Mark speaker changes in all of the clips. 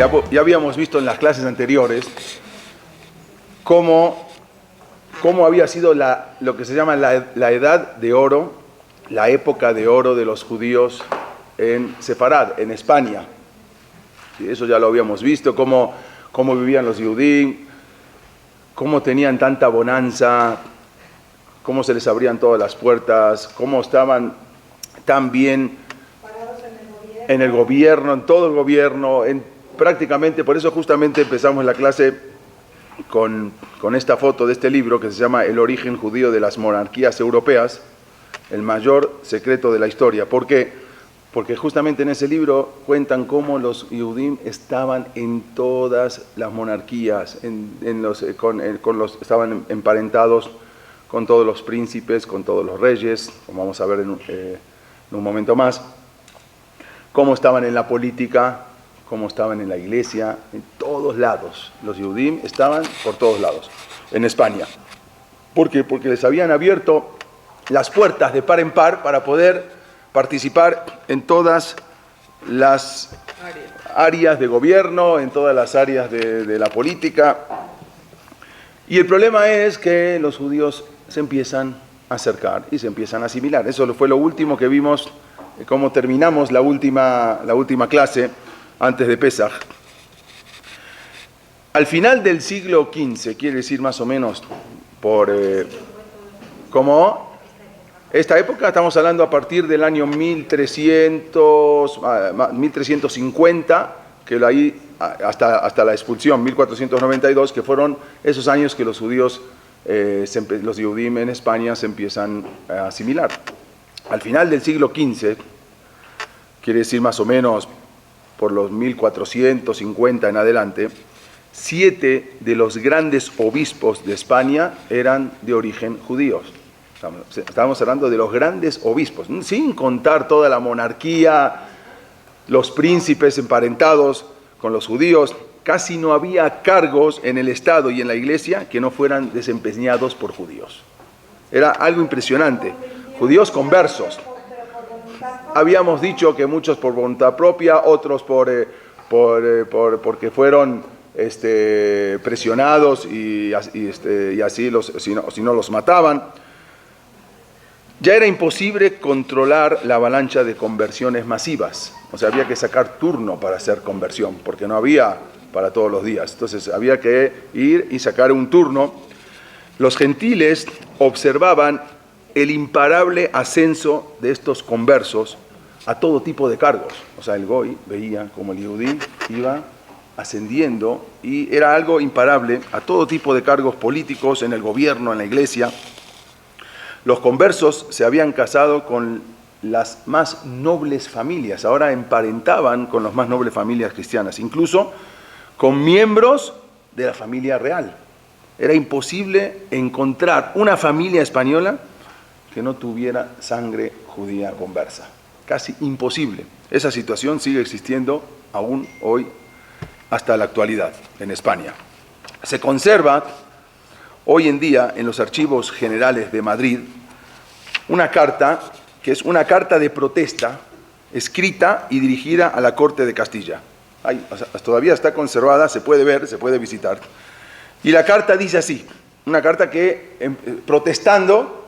Speaker 1: Ya habíamos visto en las clases anteriores cómo había sido lo que se llama la edad de oro, la época de oro de los judíos en Sefarad, en España. Y eso ya lo habíamos visto, cómo vivían los Yehudim, cómo tenían tanta bonanza, cómo se les abrían todas las puertas, cómo estaban tan bien en el gobierno, en todo el gobierno, prácticamente. Por eso justamente empezamos la clase con esta foto de este libro que se llama El origen judío de las monarquías europeas, el mayor secreto de la historia. ¿Por qué? Porque justamente en ese libro cuentan cómo los Yehudim estaban en todas las monarquías, estaban emparentados con todos los príncipes, con todos los reyes, como vamos a ver en un momento más, cómo estaban en la política, cómo estaban en la iglesia, en todos lados. Los Yehudim estaban por todos lados, en España. ¿Por qué? Porque les habían abierto las puertas de par en par para poder participar en todas las áreas de gobierno, en todas las áreas de la política. Y el problema es que los judíos se empiezan a acercar y se empiezan a asimilar. Eso fue lo último que vimos, cómo terminamos la última clase antes de Pesaj. Al final del siglo XV, quiere decir más o menos como esta época, estamos hablando a partir del año 1350, que ahí hasta la expulsión, 1492, que fueron esos años que los judíos, los Yehudim en España se empiezan a asimilar. Al final del siglo XV, quiere decir más o menos por los 1450 en adelante, 7 de los grandes obispos de España eran de origen judíos. Estábamos hablando de los grandes obispos, sin contar toda la monarquía, los príncipes emparentados con los judíos. Casi no había cargos en el Estado y en la Iglesia que no fueran desempeñados por judíos. Era algo impresionante. Judíos conversos. Habíamos dicho que muchos por voluntad propia, otros porque fueron presionados y así si no los mataban. Ya era imposible controlar la avalancha de conversiones masivas. O sea, había que sacar turno para hacer conversión, porque no había para todos los días. Entonces había que ir y sacar un turno. Los gentiles observaban el imparable ascenso de estos conversos a todo tipo de cargos. O sea, el Goy veía como el Yehudí iba ascendiendo y era algo imparable a todo tipo de cargos políticos, en el gobierno, en la iglesia. Los conversos se habían casado con las más nobles familias, ahora emparentaban con las más nobles familias cristianas, incluso con miembros de la familia real. Era imposible encontrar una familia española que no tuviera sangre judía conversa. Casi imposible. Esa situación sigue existiendo aún hoy hasta la actualidad en España. Se conserva hoy en día en los archivos generales de Madrid una carta que es una carta de protesta escrita y dirigida a la corte de Castilla. Todavía está conservada, se puede ver, se puede visitar. Y la carta dice así, una carta que protestando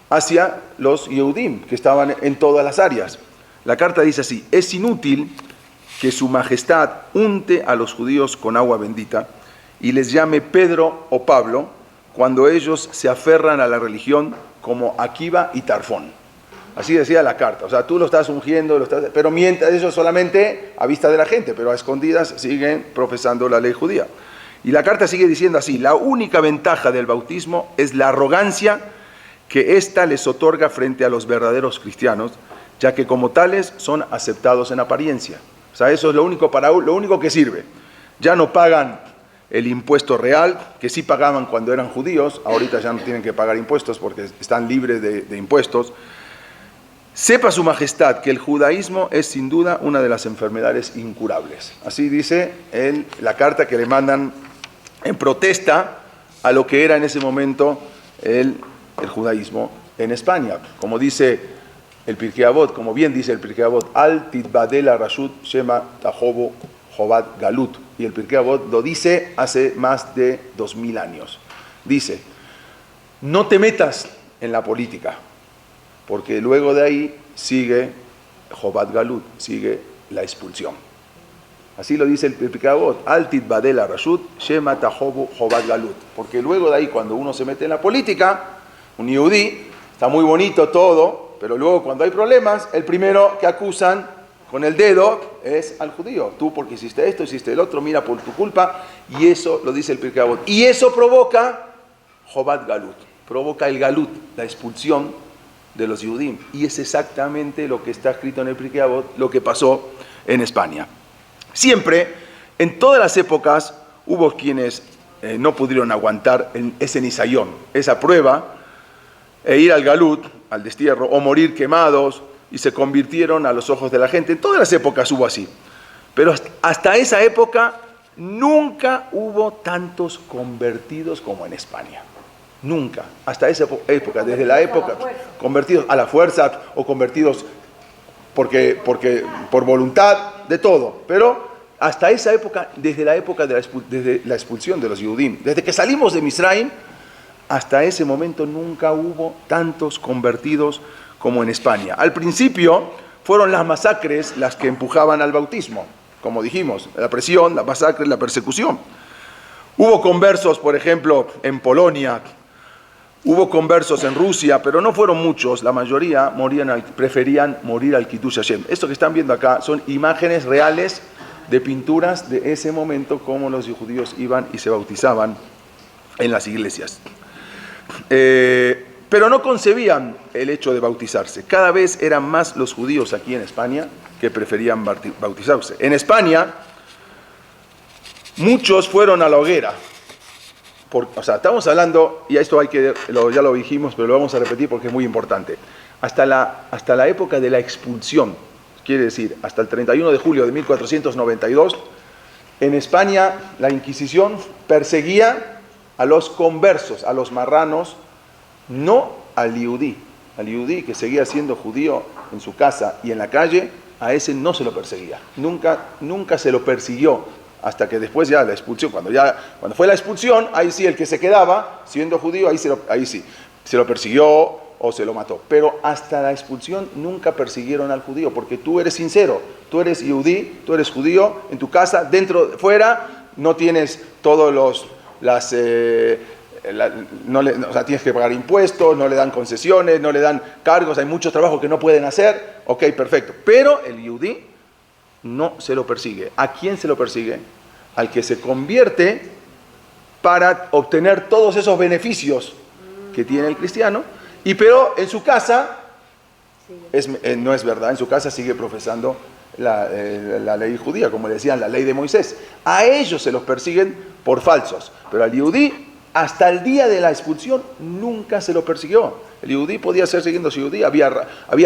Speaker 1: hacia los Yehudim que estaban en todas las áreas. La carta dice así: es inútil que su majestad unte a los judíos con agua bendita y les llame Pedro o Pablo cuando ellos se aferran a la religión como Akiva y Tarfón. Así decía la carta. O sea, tú lo estás ungiendo, pero mientras eso solamente a vista de la gente, pero a escondidas siguen profesando la ley judía. Y la carta sigue diciendo así: la única ventaja del bautismo es la arrogancia que ésta les otorga frente a los verdaderos cristianos, ya que como tales son aceptados en apariencia. O sea, eso es lo único que sirve. Ya no pagan el impuesto real, que sí pagaban cuando eran judíos, ahorita ya no tienen que pagar impuestos porque están libres de impuestos. Sepa su majestad que el judaísmo es sin duda una de las enfermedades incurables. Así dice la carta que le mandan en protesta a lo que era en ese momento el judaísmo en España. Como dice el Pirkei Avot, como bien dice el Pirkei Avot, Al titbadel rashut shema tahobo Jobat Galut. Y el Pirkei Avot lo dice hace más de 2000 años. Dice, no te metas en la política, porque luego de ahí sigue Jobat Galut, sigue la expulsión. Así lo dice el Pirkei Avot, Altit Badel Rashut, Shema Tahobu Jobat Galut. Porque luego de ahí, cuando uno se mete en la política, un yudí, está muy bonito todo, pero luego cuando hay problemas, el primero que acusan con el dedo es al judío. Tú porque hiciste esto, hiciste el otro, mira por tu culpa. Y eso lo dice el Pirkei Avot. Y eso provoca Jobat Galut, provoca el Galut, la expulsión de los Yudim. Y es exactamente lo que está escrito en el Pirkei Avot, lo que pasó en España. Siempre, en todas las épocas, hubo quienes no pudieron aguantar ese nisayón, esa prueba, e ir al Galut, al destierro, o morir quemados, y se convirtieron a los ojos de la gente. En todas las épocas hubo así. Pero hasta esa época nunca hubo tantos convertidos como en España. Nunca. Hasta esa época, desde la época, convertidos a la fuerza o convertidos por voluntad, de todo. Pero hasta esa época, desde la época desde la expulsión de los Yudim, desde que salimos de Misraim, hasta ese momento nunca hubo tantos convertidos como en España. Al principio fueron las masacres las que empujaban al bautismo, como dijimos, la presión, la masacre, la persecución. Hubo conversos, por ejemplo, en Polonia, hubo conversos en Rusia, pero no fueron muchos, la mayoría preferían morir al Kiddush Hashem. Esto que están viendo acá son imágenes reales de pinturas de ese momento, como los judíos iban y se bautizaban en las iglesias. Pero no concebían el hecho de bautizarse. Cada vez eran más los judíos aquí en España que preferían bautizarse. En España, muchos fueron a la hoguera. Estamos hablando, y esto ya lo dijimos, pero lo vamos a repetir porque es muy importante. Hasta la época de la expulsión, quiere decir, hasta el 31 de julio de 1492, en España la Inquisición perseguía a los conversos, a los marranos, no al yudí que seguía siendo judío en su casa y en la calle, a ese no se lo perseguía. Nunca se lo persiguió, hasta que después ya la expulsión, cuando fue la expulsión, ahí sí el que se quedaba siendo judío, ahí sí, se lo persiguió o se lo mató. Pero hasta la expulsión nunca persiguieron al judío, porque tú eres sincero, tú eres yudí, tú eres judío, en tu casa, dentro, fuera, no tienes todos tienes que pagar impuestos, no le dan concesiones, no le dan cargos, hay mucho trabajo que no pueden hacer, ok, perfecto. Pero el yudí no se lo persigue. ¿A quién se lo persigue? Al que se convierte para obtener todos esos beneficios que tiene el cristiano, pero en su casa no es verdad, en su casa sigue profesando la ley judía, como le decían, la ley de Moisés. A ellos se los persiguen por falsos, pero al yudí, hasta el día de la expulsión, nunca se lo persiguió. El yudí podía ser siguiendo su yudí, había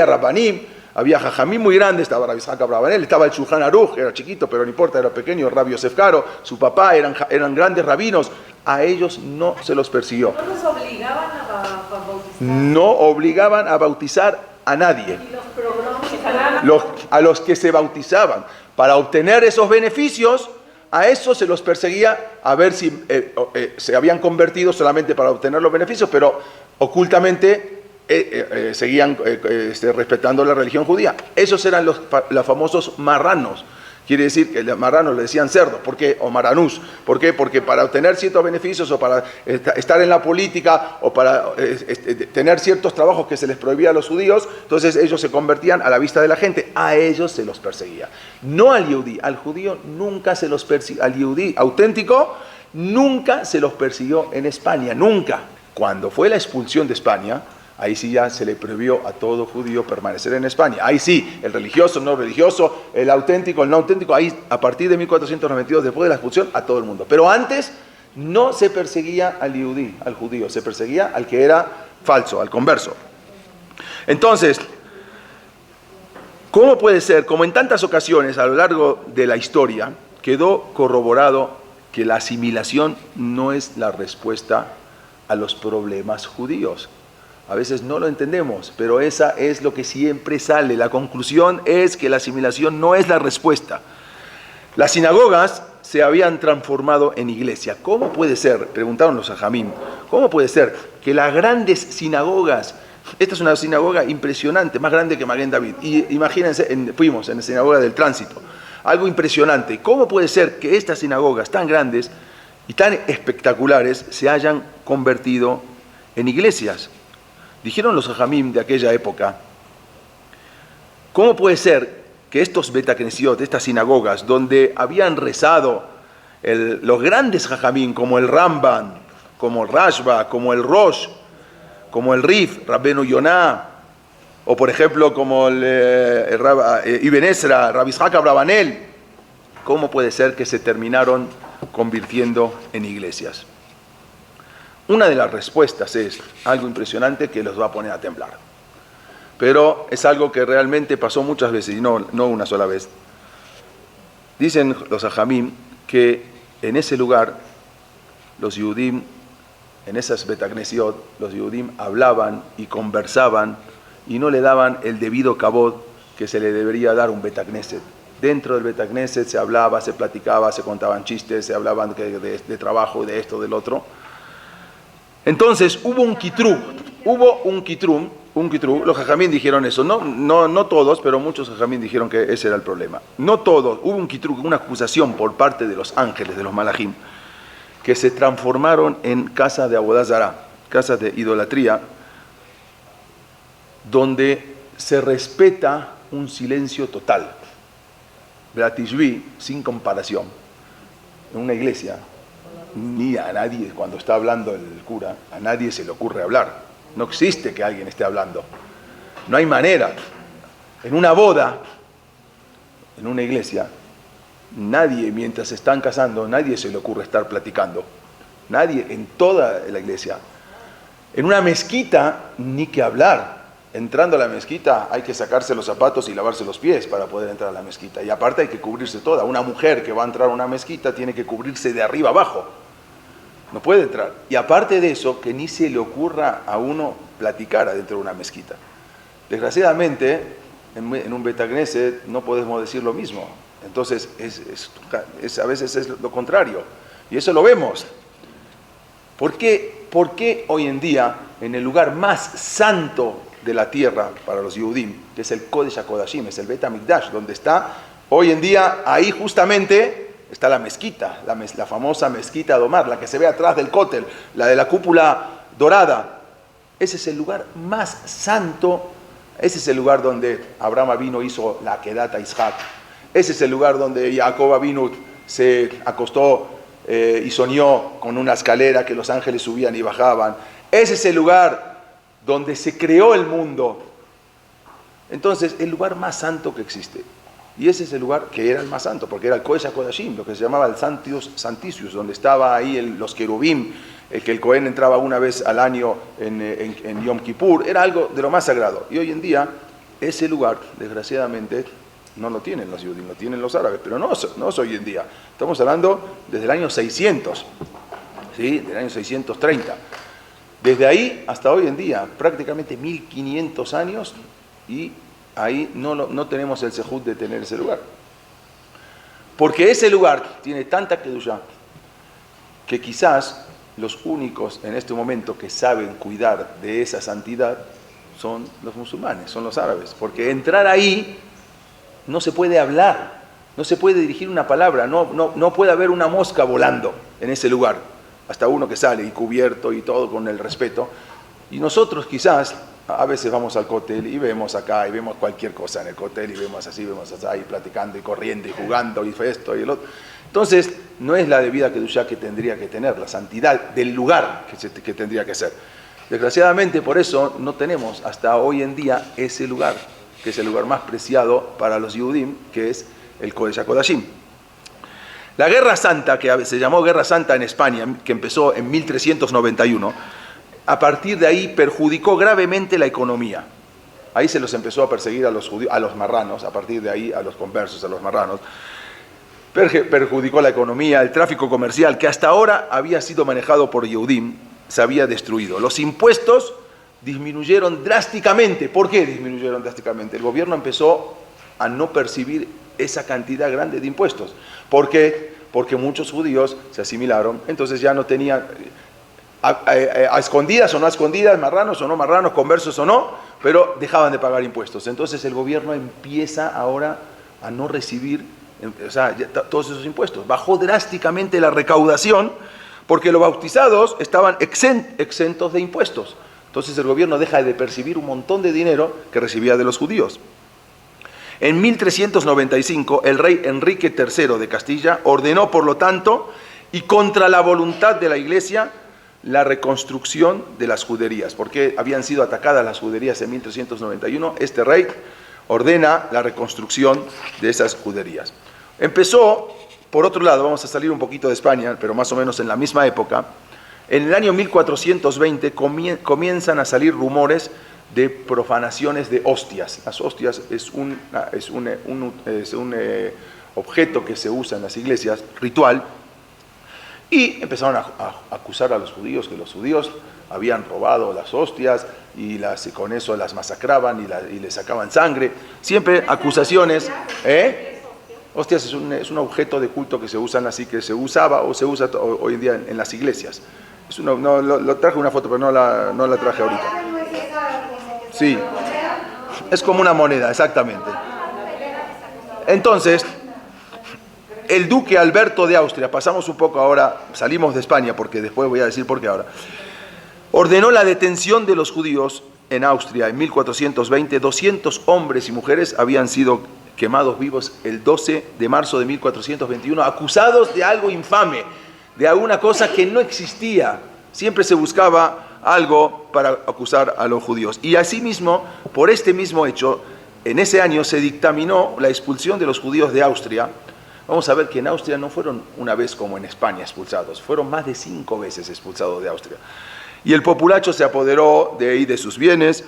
Speaker 1: Rabbanim, había Jajamim muy grande, estaba Rabbi Isaac Abravanel, estaba el Shulchan Aruch, era chiquito, pero no importa, era pequeño, Rabbi Yosef Karo, su papá, eran grandes rabinos. A ellos no se los persiguió.
Speaker 2: ¿No los obligaban a bautizar?
Speaker 1: No obligaban a bautizar a nadie.
Speaker 2: ¿Y los programas?
Speaker 1: A los que se bautizaban. Para obtener esos beneficios, a eso se los perseguía a ver si se habían convertido solamente para obtener los beneficios, pero ocultamente seguían respetando la religión judía. Esos eran los famosos marranos. Quiere decir que los marranos le decían cerdos, ¿por qué? O maranús. ¿Por qué? Porque para obtener ciertos beneficios o para estar en la política o para tener ciertos trabajos que se les prohibía a los judíos, entonces ellos se convertían a la vista de la gente. A ellos se los perseguía. No al yudí. Al judío nunca se los persiguió. Al yudí auténtico nunca se los persiguió en España. Nunca. Cuando fue la expulsión de España, ahí sí ya se le prohibió a todo judío permanecer en España. Ahí sí, el religioso, el no religioso, el auténtico, el no auténtico, ahí a partir de 1492, después de la expulsión, a todo el mundo. Pero antes no se perseguía al judío, se perseguía al que era falso, al converso. Entonces, ¿cómo puede ser? Como en tantas ocasiones a lo largo de la historia, quedó corroborado que la asimilación no es la respuesta a los problemas judíos. A veces no lo entendemos, pero esa es lo que siempre sale. La conclusión es que la asimilación no es la respuesta. Las sinagogas se habían transformado en iglesia. ¿Cómo puede ser? Preguntaron los hajamim. ¿Cómo puede ser que las grandes sinagogas, esta es una sinagoga impresionante, más grande que Maguen David, y imagínense, fuimos en la sinagoga del Tránsito, algo impresionante. ¿Cómo puede ser que estas sinagogas tan grandes y tan espectaculares se hayan convertido en iglesias? Dijeron los hajamim de aquella época, ¿cómo puede ser que estos Betaknesiot, estas sinagogas, donde habían rezado los grandes jajamín, como el Ramban, como el Rashba, como el Rosh, como el Rif, Rabbenu Yonah, o por ejemplo como el Ibn Ezra, Rabbi Ishaq Abravanel, ¿cómo puede ser que se terminaron convirtiendo en iglesias? Una de las respuestas es algo impresionante que los va a poner a temblar. Pero es algo que realmente pasó muchas veces, y no una sola vez. Dicen los hajamim que en ese lugar, los Yehudim, en esas Betaknesiot, los Yehudim hablaban y conversaban y no le daban el debido kabod que se le debería dar a un Betakneset. Dentro del Betakneset se hablaba, se platicaba, se contaban chistes, se hablaban de trabajo, de esto, del otro. Entonces hubo un kitrum, los jajamín dijeron eso, no todos, pero muchos jajamín dijeron que ese era el problema. No todos, hubo un kitrum, una acusación por parte de los ángeles, de los malajim, que se transformaron en casa de Abodá Zará, casas de idolatría, donde se respeta un silencio total. Bratishvi, sin comparación, en una iglesia, ni a nadie, cuando está hablando el cura, a nadie se le ocurre hablar. No existe que alguien esté hablando. No hay manera. En una boda, en una iglesia, nadie, mientras se están casando, nadie se le ocurre estar platicando. Nadie, en toda la iglesia. En una mezquita, ni que hablar. Entrando a la mezquita hay que sacarse los zapatos y lavarse los pies para poder entrar a la mezquita. Y aparte hay que cubrirse toda. Una mujer que va a entrar a una mezquita tiene que cubrirse de arriba abajo. No puede entrar. Y aparte de eso, que ni se le ocurra a uno platicar adentro de una mezquita. Desgraciadamente, en un Betakneset no podemos decir lo mismo. Entonces, a veces es lo contrario. Y eso lo vemos. ¿Por qué hoy en día, en el lugar más santo de la tierra para los Yehudim, que es el Kodesh HaKodashim, es el Bet HaMikdash, donde está, hoy en día, ahí justamente está la mezquita, la famosa mezquita de Omar, la que se ve atrás del cótel, la de la cúpula dorada? Ese es el lugar más santo, ese es el lugar donde Abraham Avinu hizo la Akedat a Isaac, ese es el lugar donde Jacob Avinu se acostó y soñó con una escalera que los ángeles subían y bajaban, ese es el lugar donde se creó el mundo. Entonces, el lugar más santo que existe. Y ese es el lugar que era el más santo, porque era el Kodesh HaKodashim, lo que se llamaba el Santicius, donde estaba ahí los querubim, que el Cohen entraba una vez al año en Yom Kippur, era algo de lo más sagrado. Y hoy en día, ese lugar, desgraciadamente, no lo tienen los judíos, lo tienen los árabes, pero no es hoy en día. Estamos hablando desde el año 600, ¿sí? Del año 630. Desde ahí hasta hoy en día, prácticamente 1500 años, y ahí no tenemos el sejud de tener ese lugar. Porque ese lugar tiene tanta kedushá que quizás los únicos en este momento que saben cuidar de esa santidad son los musulmanes, son los árabes. Porque entrar ahí no se puede hablar, no se puede dirigir una palabra, no puede haber una mosca volando en ese lugar. Hasta uno que sale y cubierto y todo con el respeto. Y nosotros quizás a veces vamos al cótel y vemos acá y vemos cualquier cosa en el cótel y vemos así, y platicando y corriendo y jugando y esto y el otro. Entonces, no es la debida kedushá que tendría que tener, la santidad del lugar que tendría que ser. Desgraciadamente, por eso no tenemos hasta hoy en día ese lugar, que es el lugar más preciado para los Yehudim, que es el Kodesh HaKodashim. La Guerra Santa, que se llamó Guerra Santa en España, que empezó en 1391, a partir de ahí perjudicó gravemente la economía. Ahí se los empezó a perseguir a los judíos, a los marranos, a partir de ahí a los conversos, a los marranos. Perjudicó la economía, el tráfico comercial, que hasta ahora había sido manejado por Yehudim, se había destruido. Los impuestos disminuyeron drásticamente. ¿Por qué disminuyeron drásticamente? El gobierno empezó a no percibir esa cantidad grande de impuestos. ¿Por qué? Porque muchos judíos se asimilaron, entonces ya no tenían, a escondidas o no a escondidas, marranos o no marranos, conversos o no, pero dejaban de pagar impuestos. Entonces el gobierno empieza ahora a no recibir, o sea, todos esos impuestos. Bajó drásticamente la recaudación porque los bautizados estaban exentos de impuestos. Entonces el gobierno deja de percibir un montón de dinero que recibía de los judíos. En 1395, el rey Enrique III de Castilla ordenó, por lo tanto, y contra la voluntad de la Iglesia, la reconstrucción de las juderías, porque habían sido atacadas las juderías en 1391. Este rey ordena la reconstrucción de esas juderías. Empezó, por otro lado, vamos a salir un poquito de España, pero más o menos en la misma época, en el año 1420 comienzan a salir rumores de profanaciones de hostias. Las hostias es un objeto que se usa en las iglesias, ritual, y empezaron a acusar a los judíos, que los judíos habían robado las hostias y con eso las masacraban y les sacaban sangre. Siempre acusaciones. Hostias es un objeto de culto que se usan así, que se usaba o se usa hoy en día en las iglesias. Lo traje una foto, pero no la traje ahorita. Sí, es como una moneda, exactamente. Entonces, el duque Alberto de Austria, pasamos un poco ahora, salimos de España, porque después voy a decir por qué ahora, ordenó la detención de los judíos en Austria en 1420. 200 hombres y mujeres habían sido quemados vivos el 12 de marzo de 1421, acusados de algo infame, de alguna cosa que no existía. Siempre se buscaba algo para acusar a los judíos. Y asimismo, por este mismo hecho, en ese año se dictaminó la expulsión de los judíos de Austria. Vamos a ver que en Austria no fueron una vez como en España expulsados, fueron más de 5 veces expulsados de Austria. Y el populacho se apoderó de ahí de sus bienes.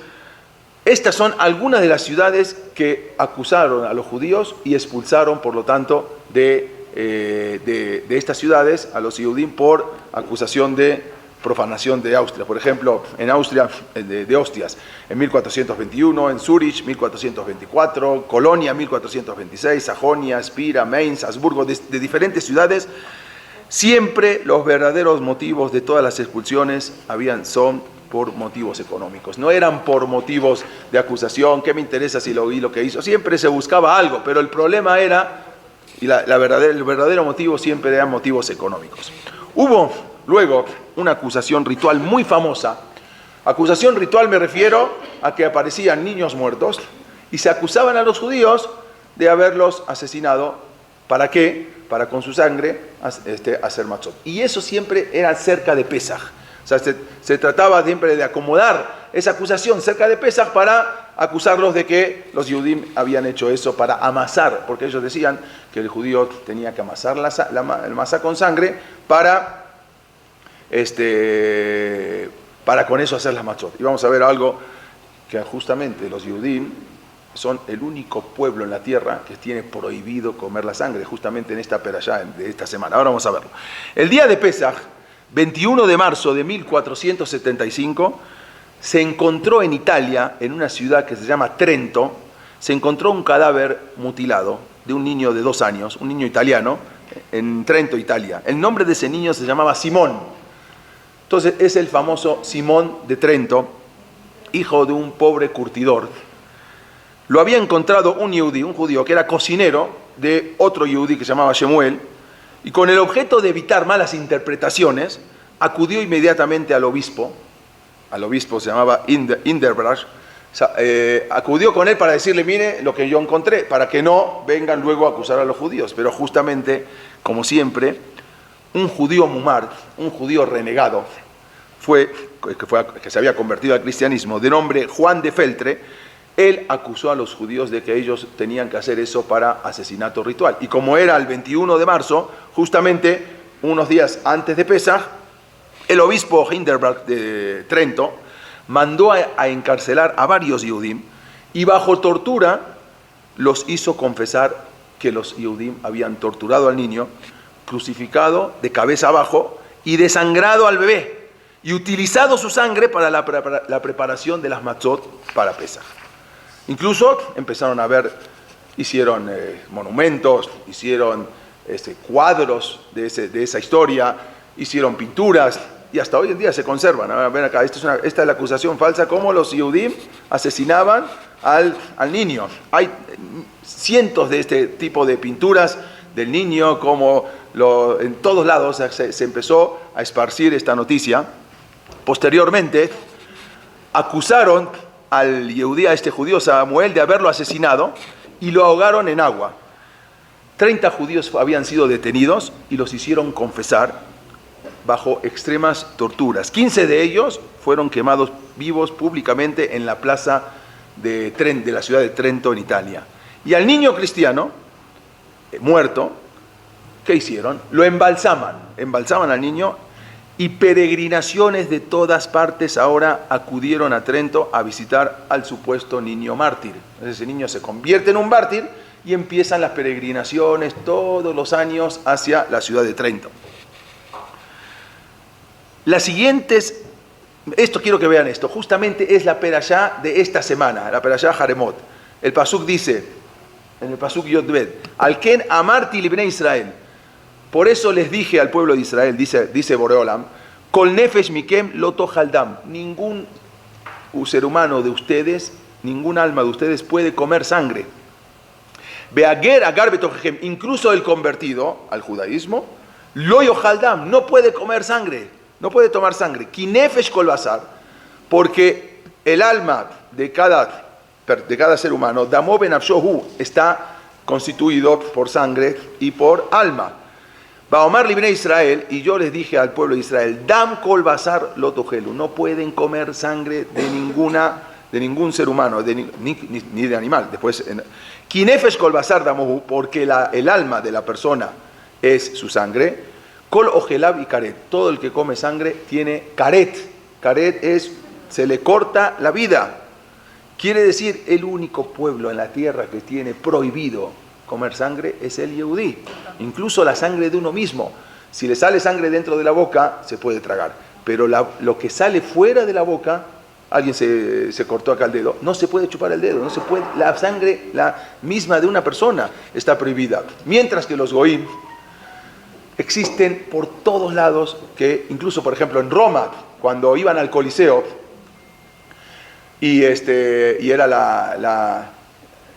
Speaker 1: Estas son algunas de las ciudades que acusaron a los judíos y expulsaron, por lo tanto, de estas ciudades a los Yehudim por acusación de profanación de Austria. Por ejemplo, en Austria, de hostias, en 1421, en Zurich, 1424, Colonia, 1426, Sajonia, Spira, Mainz, Habsburgo, de diferentes ciudades. Siempre los verdaderos motivos de todas las expulsiones son por motivos económicos. No eran por motivos de acusación, ¿qué me interesa si lo vi, lo que hizo? Siempre se buscaba algo, pero el problema era, y el verdadero motivo siempre eran motivos económicos. Hubo luego una acusación ritual muy famosa. Acusación ritual me refiero a que aparecían niños muertos y se acusaban a los judíos de haberlos asesinado. ¿Para qué? Para con su sangre hacer matzot. Y eso siempre era cerca de Pesaj. O sea, se trataba siempre de acomodar esa acusación cerca de Pesaj para acusarlos de que los Yehudim habían hecho eso para amasar, porque ellos decían que el judío tenía que amasar el masa con sangre para con eso hacer las matzot. Y vamos a ver algo que justamente los Yehudim son el único pueblo en la tierra que tiene prohibido comer la sangre, justamente en esta perashá de esta semana. Ahora vamos a verlo. El día de Pesaj, 21 de marzo de 1475, se encontró en Italia, en una ciudad que se llama Trento, se encontró un cadáver mutilado de un niño de 2 años, un niño italiano, en Trento, Italia. El nombre de ese niño se llamaba Simón. Entonces es el famoso Simón de Trento, hijo de un pobre curtidor. Lo había encontrado un judío que era cocinero de otro yehudí que se llamaba Shemuel, y con el objeto de evitar malas interpretaciones, acudió inmediatamente al obispo se llamaba Inderbrash, acudió con él para decirle, mire lo que yo encontré, para que no vengan luego a acusar a los judíos. Pero justamente, como siempre, un judío mumar, un judío renegado, que se había convertido al cristianismo, de nombre Juan de Feltre, él acusó a los judíos de que ellos tenían que hacer eso para asesinato ritual. Y como era el 21 de marzo, justamente unos días antes de Pesaj, el obispo Hinderberg de Trento mandó a encarcelar a varios Yehudim y bajo tortura los hizo confesar que los Yehudim habían torturado al niño, crucificado de cabeza abajo y desangrado al bebé y utilizado su sangre para la preparación de las matzot para Pesaj. Incluso empezaron a ver, hicieron monumentos, hicieron cuadros de esa historia, hicieron pinturas y hasta hoy en día se conservan. Ahora, ven acá, esta es la acusación falsa, cómo los Yehudim asesinaban al niño. Hay cientos de este tipo de pinturas del niño, como en todos lados se empezó a esparcir esta noticia. Posteriormente, acusaron al Yehudí, a este judío Samuel, de haberlo asesinado y lo ahogaron en agua. 30 judíos habían sido detenidos y los hicieron confesar bajo extremas torturas. 15 de ellos fueron quemados vivos públicamente en la plaza de la ciudad de Trento, en Italia. Y al niño cristiano, muerto, ¿qué hicieron? Lo embalsaman al niño, y peregrinaciones de todas partes ahora acudieron a Trento a visitar al supuesto niño mártir. Ese niño se convierte en un mártir y empiezan las peregrinaciones todos los años hacia la ciudad de Trento. Las siguientes, quiero que vean esto, justamente es la perashá de esta semana, la perashá Jaremot. El pasuk dice, en el pasuk Yodbed, al ken amarti libnei Israel. Por eso les dije al pueblo de Israel, dice Boreolam, Kol nefesh mikem loto haldam. Ningún ser humano de ustedes, ningún alma de ustedes puede comer sangre. Beager agar betojejem, incluso el convertido al judaísmo, loyo haldam, no puede comer sangre, no puede tomar sangre. Ki nefesh kol basar, porque el alma de cada ser humano, damo benafshohu, está constituido por sangre y por alma. Baomar libne Israel, y yo les dije al pueblo de Israel, Dam kol basar lo tojelu, no pueden comer sangre de ningún ser humano, ni de animal. Después, Kinefesh kol basar damohu, porque el alma de la persona es su sangre. Kol ojelab y karet, todo el que come sangre tiene karet. Karet se le corta la vida. Quiere decir, el único pueblo en la tierra que tiene prohibido comer sangre es el Yehudí. Incluso la sangre de uno mismo. Si le sale sangre dentro de la boca, se puede tragar. Pero lo que sale fuera de la boca, alguien se cortó acá el dedo, no se puede chupar el dedo, no se puede, la sangre, la misma de una persona, está prohibida. Mientras que los goín existen por todos lados, que incluso, por ejemplo, en Roma, cuando iban al Coliseo, y era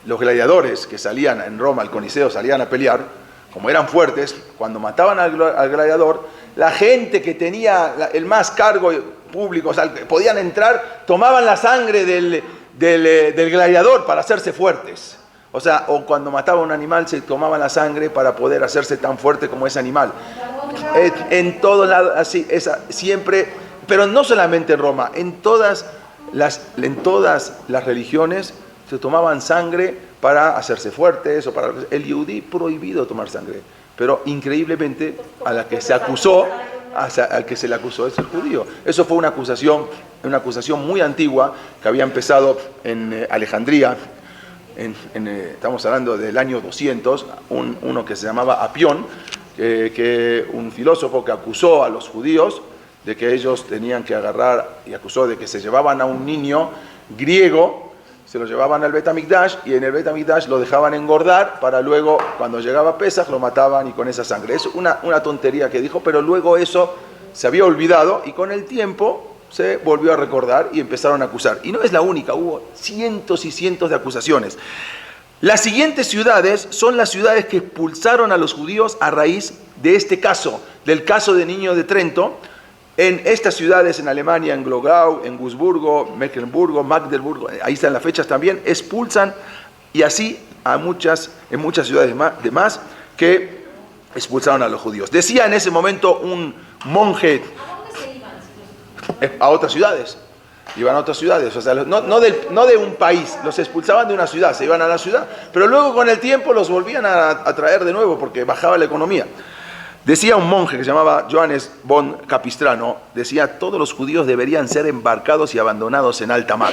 Speaker 1: los gladiadores que salían en Roma al Coliseo, salían a pelear, como eran fuertes, cuando mataban al gladiador, la gente que tenía el más cargo público, o sea, podían entrar, tomaban la sangre del gladiador para hacerse fuertes. O sea, o cuando mataba a un animal se tomaban la sangre para poder hacerse tan fuerte como ese animal. En todos lados, así, siempre, pero no solamente en Roma, en todas las religiones se tomaban sangre para hacerse fuertes, el Yehudí prohibido tomar sangre. Pero increíblemente al que se le acusó es el judío. Eso fue una acusación muy antigua que había empezado en Alejandría. Estamos hablando del año 200, uno que se llamaba Apión, un filósofo que acusó a los judíos de que ellos tenían que agarrar, y acusó de que se llevaban a un niño griego, se lo llevaban al Bet Hamikdash, y en el Bet Hamikdash lo dejaban engordar para luego, cuando llegaba Pesaj, lo mataban y con esa sangre. Es una tontería que dijo, pero luego eso se había olvidado y con el tiempo se volvió a recordar y empezaron a acusar. Y no es la única, hubo cientos y cientos de acusaciones. Las siguientes ciudades son las ciudades que expulsaron a los judíos a raíz de este caso, del caso del niño de Trento. En estas ciudades, en Alemania, en Glogau, en Wurzburgo, Mecklenburgo, Magdeburgo, ahí están las fechas también, expulsan, y así en muchas ciudades más que expulsaron a los judíos. Decía en ese momento un monje, a otras ciudades, iban a otras ciudades, o sea, no de un país, los expulsaban de una ciudad, se iban a la ciudad, pero luego con el tiempo los volvían a traer de nuevo porque bajaba la economía. Decía un monje que se llamaba Johannes von Capistrano, decía, todos los judíos deberían ser embarcados y abandonados en alta mar.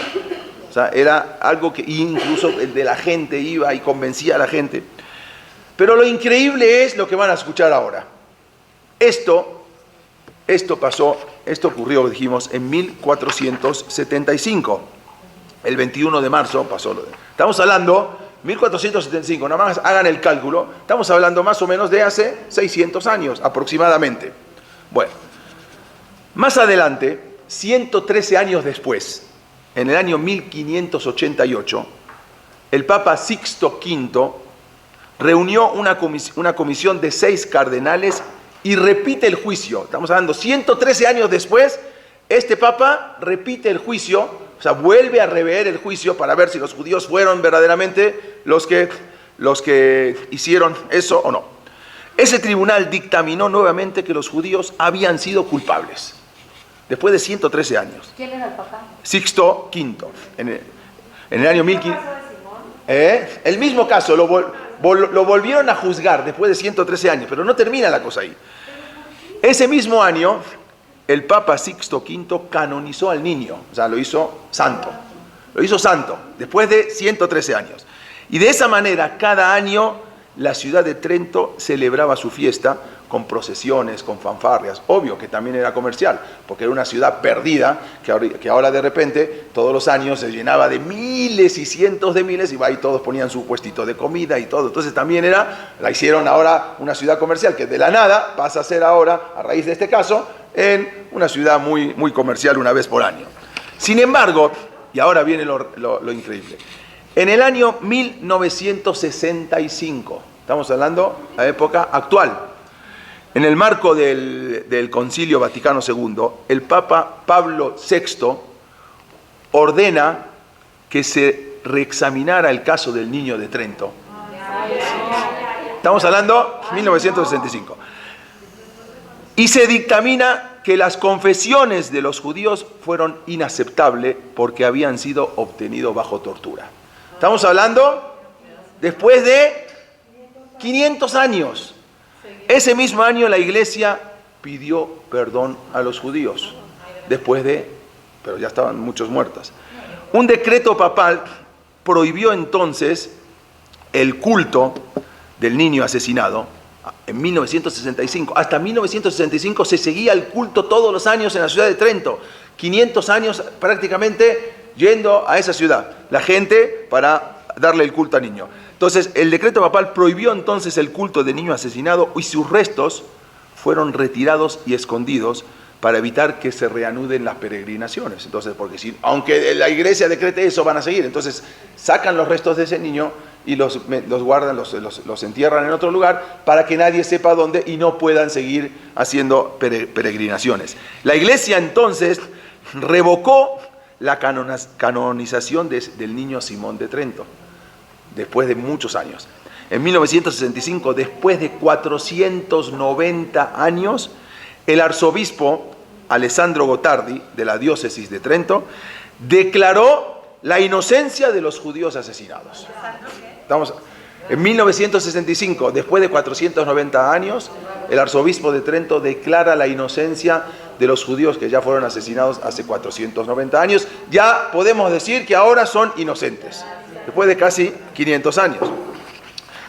Speaker 1: O sea, era algo que incluso el de la gente iba y convencía a la gente. Pero lo increíble es lo que van a escuchar ahora. Esto ocurrió, dijimos, en 1475. El 21 de marzo pasó. Estamos hablando 1475, nada más hagan el cálculo, estamos hablando más o menos de hace 600 años aproximadamente. Bueno, más adelante, 113 años después, en el año 1588, el Papa Sixto V reunió una comisión de 6 cardenales y repite el juicio. Estamos hablando 113 años después, este Papa repite el juicio, o sea, vuelve a rever el juicio para ver si los judíos fueron verdaderamente los que hicieron eso o no. Ese tribunal dictaminó nuevamente que los judíos habían sido culpables, después de 113 años.
Speaker 2: ¿Quién era el papá?
Speaker 1: Sixto V, en el año 1500. El mismo caso, lo volvieron a juzgar después de 113 años, pero no termina la cosa ahí. Ese mismo año, el Papa Sixto V canonizó al niño, o sea, lo hizo santo. Lo hizo santo, después de 113 años. Y de esa manera, cada año, la ciudad de Trento celebraba su fiesta con procesiones, con fanfarrias. Obvio que también era comercial, porque era una ciudad perdida, que ahora de repente, todos los años se llenaba de miles y cientos de miles, y ahí todos ponían su puestito de comida y todo. Entonces también la hicieron ahora una ciudad comercial, que de la nada pasa a ser ahora, a raíz de este caso, en una ciudad muy, muy comercial una vez por año. Sin embargo, y ahora viene lo increíble, en el año 1965, estamos hablando de la época actual, en el marco del Concilio Vaticano II, el Papa Pablo VI ordena que se reexaminara el caso del niño de Trento. Estamos hablando de 1965. Y se dictamina que las confesiones de los judíos fueron inaceptables porque habían sido obtenidos bajo tortura. Estamos hablando después de 500 años. Ese mismo año la iglesia pidió perdón a los judíos, pero ya estaban muchos muertos. Un decreto papal prohibió entonces el culto del niño asesinado en 1965. Hasta 1965 se seguía el culto todos los años en la ciudad de Trento. 500 años prácticamente yendo a esa ciudad, la gente para darle el culto al niño. Entonces, el decreto papal prohibió entonces el culto del niño asesinado y sus restos fueron retirados y escondidos para evitar que se reanuden las peregrinaciones. Entonces, porque aunque la iglesia decrete eso, van a seguir. Entonces, sacan los restos de ese niño y los guardan, los entierran en otro lugar para que nadie sepa dónde y no puedan seguir haciendo peregrinaciones. La iglesia entonces revocó la canonización del niño Simón de Trento, después de muchos años. En 1965, después de 490 años, el arzobispo Alessandro Gottardi, de la diócesis de Trento, declaró la inocencia de los judíos asesinados. En 1965, después de 490 años, el arzobispo de Trento declara la inocencia de los judíos que ya fueron asesinados hace 490 años. Ya podemos decir que ahora son inocentes, después de casi 500 años.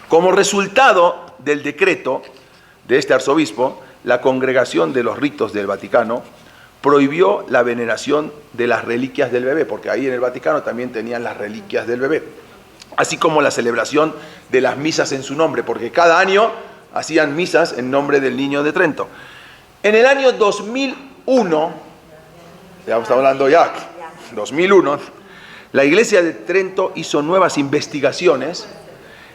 Speaker 1: Como resultado del decreto de este arzobispo, la Congregación de los Ritos del Vaticano prohibió la veneración de las reliquias del bebé, porque ahí en el Vaticano también tenían las reliquias del bebé, así como la celebración de las misas en su nombre, porque cada año hacían misas en nombre del niño de Trento. En el año 2001, ya estamos hablando 2001, la iglesia de Trento hizo nuevas investigaciones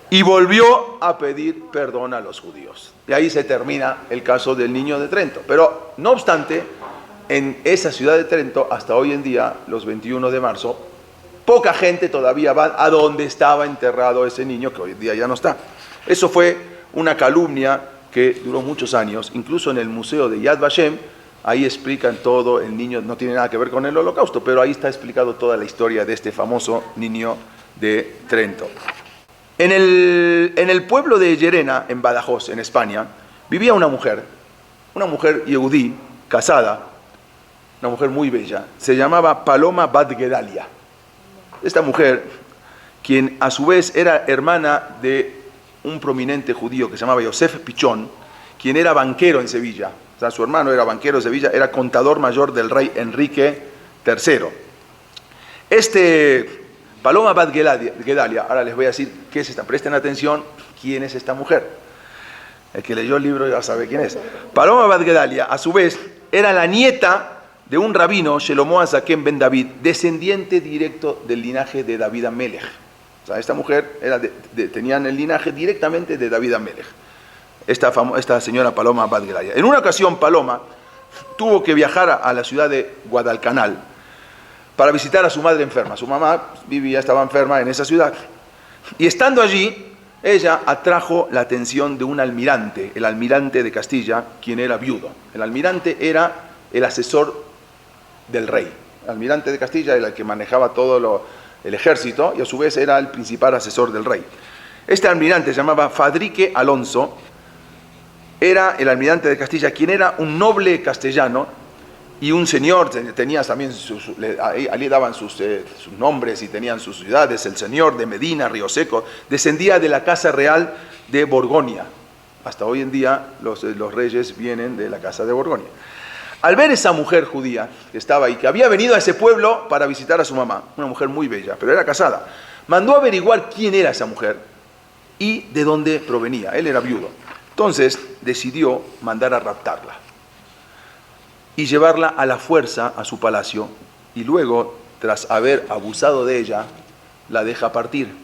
Speaker 1: y volvió a pedir perdón a los judíos. Y ahí se termina el caso del niño de Trento. Pero, no obstante, en esa ciudad de Trento, hasta hoy en día, los 21 de marzo, poca gente todavía va a donde estaba enterrado ese niño, que hoy en día ya no está. Eso fue una calumnia que duró muchos años. Incluso en el museo de Yad Vashem, ahí explican todo. El niño no tiene nada que ver con el holocausto, pero ahí está explicado toda la historia de este famoso niño de Trento. En el pueblo de Llerena, en Badajoz, en España, vivía una mujer yehudí, casada, una mujer muy bella, se llamaba Paloma Bat Gedalia. Esta mujer, quien a su vez era hermana de un prominente judío que se llamaba Yosef Pichón, quien era banquero en Sevilla. O sea, su hermano era banquero en Sevilla, era contador mayor del rey Enrique III. Este Paloma Bat Gedalia, ahora les voy a decir qué es esta, presten atención, quién es esta mujer. El que leyó el libro ya sabe quién es. Paloma Bat Gedalia, a su vez, era la nieta de un rabino, Shelomo Azaken Ben David, descendiente directo del linaje de David Amelech. O sea, esta mujer tenían el linaje directamente de David Amelech. Esta señora Paloma Bat Gedalia. En una ocasión, Paloma tuvo que viajar a la ciudad de Guadalcanal para visitar a su madre enferma. Su mamá estaba enferma en esa ciudad. Y estando allí, ella atrajo la atención de un almirante, el almirante de Castilla, quien era viudo. El almirante era el asesor del rey. El almirante de Castilla era el que manejaba todo el ejército y a su vez era el principal asesor del rey. Este almirante se llamaba Fadrique Alonso, era el almirante de Castilla, quien era un noble castellano y un señor, tenía también allí daban sus nombres y tenían sus ciudades, el señor de Medina, Río Seco, descendía de la casa real de Borgoña. Hasta hoy en día los reyes vienen de la casa de Borgoña. Al ver esa mujer judía que estaba ahí, que había venido a ese pueblo para visitar a su mamá, una mujer muy bella, pero era casada, mandó a averiguar quién era esa mujer y de dónde provenía. Él era viudo. Entonces decidió mandar a raptarla y llevarla a la fuerza a su palacio, y luego, tras haber abusado de ella, la deja partir.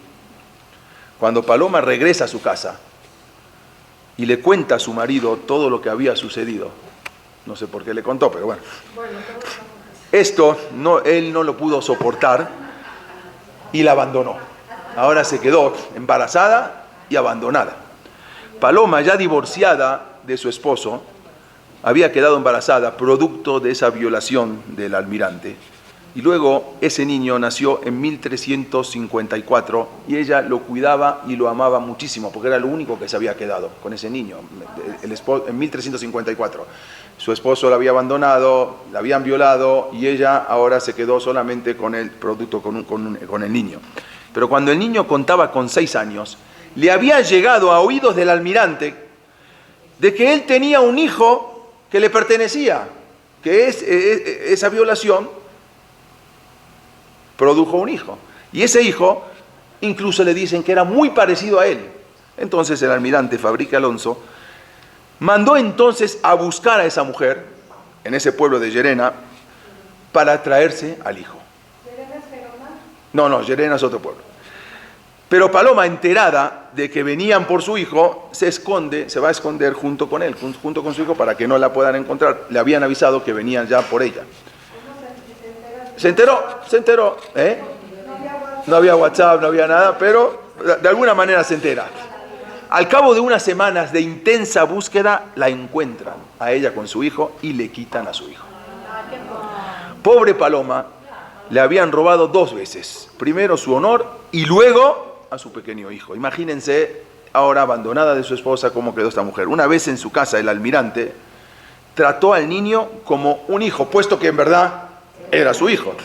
Speaker 1: Cuando Paloma regresa a su casa y le cuenta a su marido todo lo que había sucedido, no sé por qué le contó, pero bueno, esto él no lo pudo soportar y la abandonó. Ahora se quedó embarazada y abandonada. Paloma, ya divorciada de su esposo, había quedado embarazada producto de esa violación del almirante. Y luego ese niño nació en 1354 y ella lo cuidaba y lo amaba muchísimo porque era lo único que se había quedado con ese niño. En 1354 su esposo la había abandonado, la habían violado y ella ahora se quedó solamente con el producto, con el niño. Pero cuando el niño contaba con 6 años, le había llegado a oídos del almirante de que él tenía un hijo que le pertenecía, que esa violación produjo un hijo. Y ese hijo, incluso le dicen que era muy parecido a él. Entonces el almirante Fadrique Alonso mandó entonces a buscar a esa mujer en ese pueblo de Llerena para traerse al hijo.
Speaker 2: ¿Llerena es Gerona?
Speaker 1: No, Llerena es otro pueblo. Pero Paloma, enterada de que venían por su hijo, se va a esconder junto con él, junto con su hijo, para que no la puedan encontrar. Le habían avisado que venían ya por ella. Se enteró, ¿eh? No había WhatsApp, no había nada, pero de alguna manera se entera. Al cabo de unas semanas de intensa búsqueda, la encuentran a ella con su hijo y le quitan a su hijo. Pobre Paloma, le habían robado 2 veces. Primero su honor y luego a su pequeño hijo. Imagínense, ahora abandonada de su esposa, cómo quedó esta mujer. Una vez en su casa, el almirante trató al niño como un hijo, puesto que en verdad era su hijo.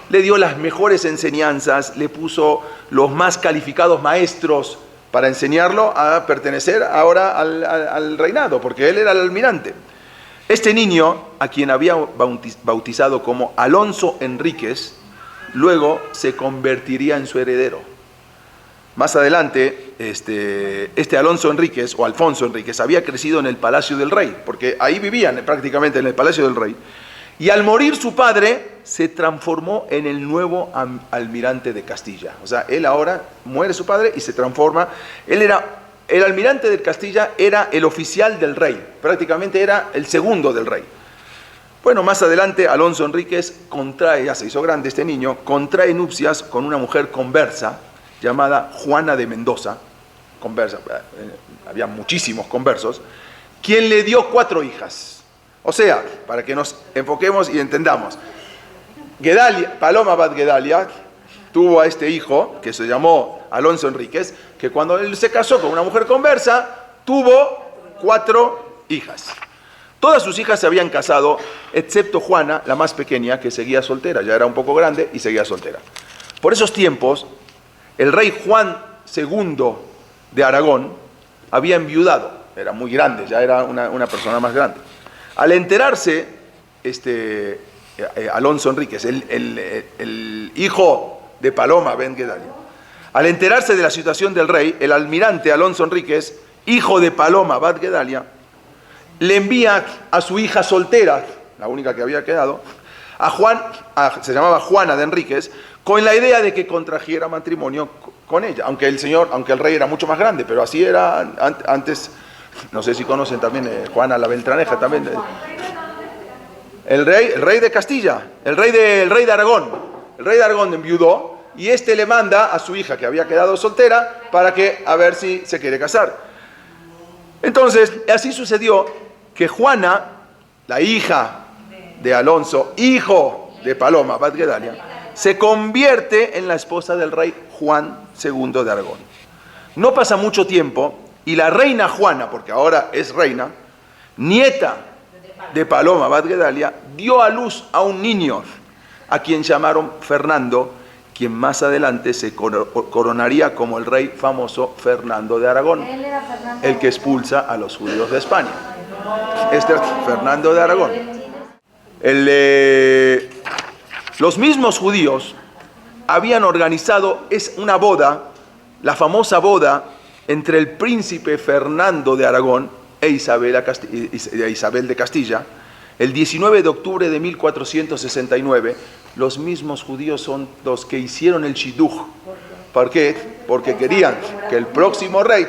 Speaker 1: Le dio las mejores enseñanzas, le puso los más calificados maestros para enseñarlo a pertenecer ahora al reinado, porque él era el almirante. Este niño, a quien había bautizado como Alonso Enríquez, luego se convertiría en su heredero. Más adelante, este Alonso Enríquez, o Alfonso Enríquez, había crecido en el palacio del rey, porque ahí vivían prácticamente en el palacio del rey. Y al morir su padre, se transformó en el nuevo almirante de Castilla. O sea, él ahora muere su padre y se transforma. El almirante de Castilla era el oficial del rey, prácticamente era el segundo del rey. Bueno, más adelante Alonso Enríquez ya se hizo grande este niño, contrae nupcias con una mujer conversa llamada Juana de Mendoza, había muchísimos conversos, quien le dio 4 hijas. O sea, para que nos enfoquemos y entendamos, Paloma Bat Gedalia tuvo a este hijo, que se llamó Alonso Enríquez, que cuando él se casó con una mujer conversa, tuvo 4 hijas. Todas sus hijas se habían casado, excepto Juana, la más pequeña, que seguía soltera, ya era un poco grande y seguía soltera. Por esos tiempos, el rey Juan II de Aragón había enviudado, era muy grande, ya era una persona más grande. Al enterarse, Alonso Enríquez, el hijo de Paloma Ben Gedalia. Al enterarse de la situación del rey, el almirante Alonso Enríquez, hijo de Paloma Ben Gedalia, le envía a su hija soltera, la única que había quedado, se llamaba Juana de Enríquez, con la idea de que contrajera matrimonio con ella, aunque el rey era mucho más grande, pero así era antes. No sé si conocen también Juana la Beltraneja, también el rey de Castilla, el rey de Aragón. El rey de Aragón enviudó y le manda a su hija, que había quedado soltera, para que a ver si se quiere casar. Entonces, así sucedió que Juana, la hija de Alonso, hijo de Paloma Ben Gedalia, se convierte en la esposa del rey Juan II de Aragón. No pasa mucho tiempo y la reina Juana, porque ahora es reina, nieta de Paloma Ben Gedalia, dio a luz a un niño a quien llamaron Fernando, quien más adelante se coronaría como el rey famoso Fernando de Aragón, el que expulsa a los judíos de España. Este es Fernando de Aragón. Los mismos judíos habían organizado una boda, la famosa boda entre el príncipe Fernando de Aragón e Isabel de Castilla, el 19 de octubre de 1469. Los mismos judíos son los que hicieron el shidduch. ¿Por qué? Porque querían que el próximo rey,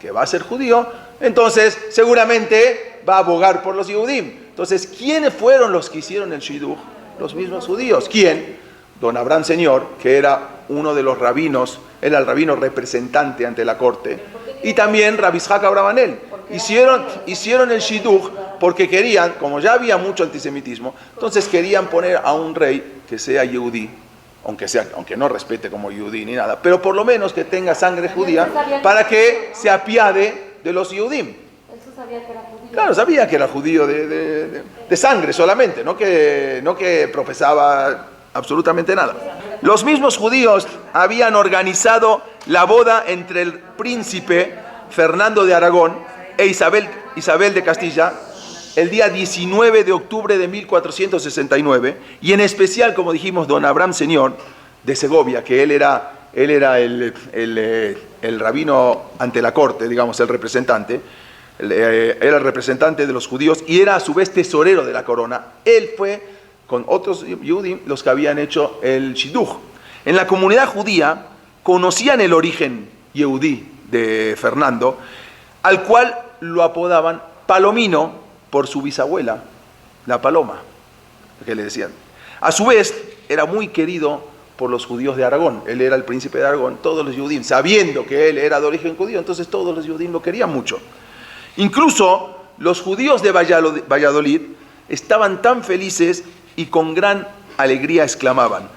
Speaker 1: que va a ser judío, entonces seguramente va a abogar por los Yehudim. Entonces, ¿quiénes fueron los que hicieron el shidduch? Los mismos judíos. ¿Quién? Don Abraham Señor, que era uno de los rabinos, era el rabino representante ante la corte, y también Rabbi Yitzhak Abravanel. Hicieron el shidduch porque querían, como ya había mucho antisemitismo, entonces querían poner a un rey que sea yehudí, aunque no respete como yehudí ni nada, pero por lo menos que tenga sangre judía para que se apiade de los yehudim.
Speaker 2: ¿Eso sabía que era judío?
Speaker 1: Claro, sabía que era judío de sangre solamente, no que profesaba absolutamente nada. Los mismos judíos habían organizado la boda entre el príncipe Fernando de Aragón e Isabel de Castilla el día 19 de octubre de 1469, y en especial, como dijimos, don Abraham Señor de Segovia, que él era el rabino ante la corte, digamos, el representante, era el representante de los judíos y era a su vez tesorero de la corona. Él fue, con otros Yehudim, los que habían hecho el shidduch. En la comunidad judía conocían el origen yehudí de Fernando, al cual lo apodaban Palomino por su bisabuela, la Paloma, que le decían. A su vez, era muy querido por los judíos de Aragón. Él era el príncipe de Aragón. Todos los Yehudim, sabiendo que él era de origen judío, entonces todos los Yehudim lo querían mucho. Incluso los judíos de Valladolid estaban tan felices y con gran alegría exclamaban: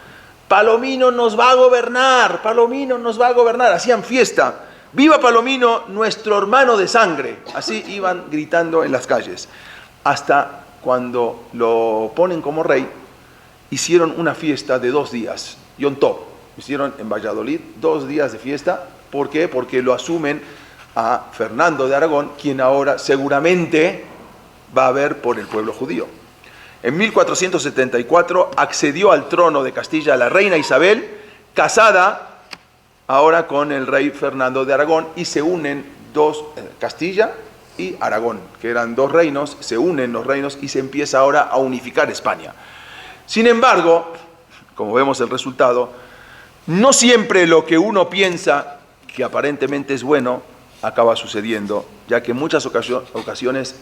Speaker 1: Palomino nos va a gobernar, Palomino nos va a gobernar. Hacían fiesta. ¡Viva Palomino, nuestro hermano de sangre! Así iban gritando en las calles. Hasta cuando lo ponen como rey, hicieron una fiesta de 2 días, Yom Tov. Hicieron en Valladolid 2 días de fiesta. ¿Por qué? Porque lo asumen a Fernando de Aragón, quien ahora seguramente va a ver por el pueblo judío. En 1474 accedió al trono de Castilla la reina Isabel, casada ahora con el rey Fernando de Aragón, y se unen Castilla y Aragón, que eran 2 reinos, se unen los reinos y se empieza ahora a unificar España. Sin embargo, como vemos el resultado, no siempre lo que uno piensa que aparentemente es bueno acaba sucediendo, ya que en muchas ocasiones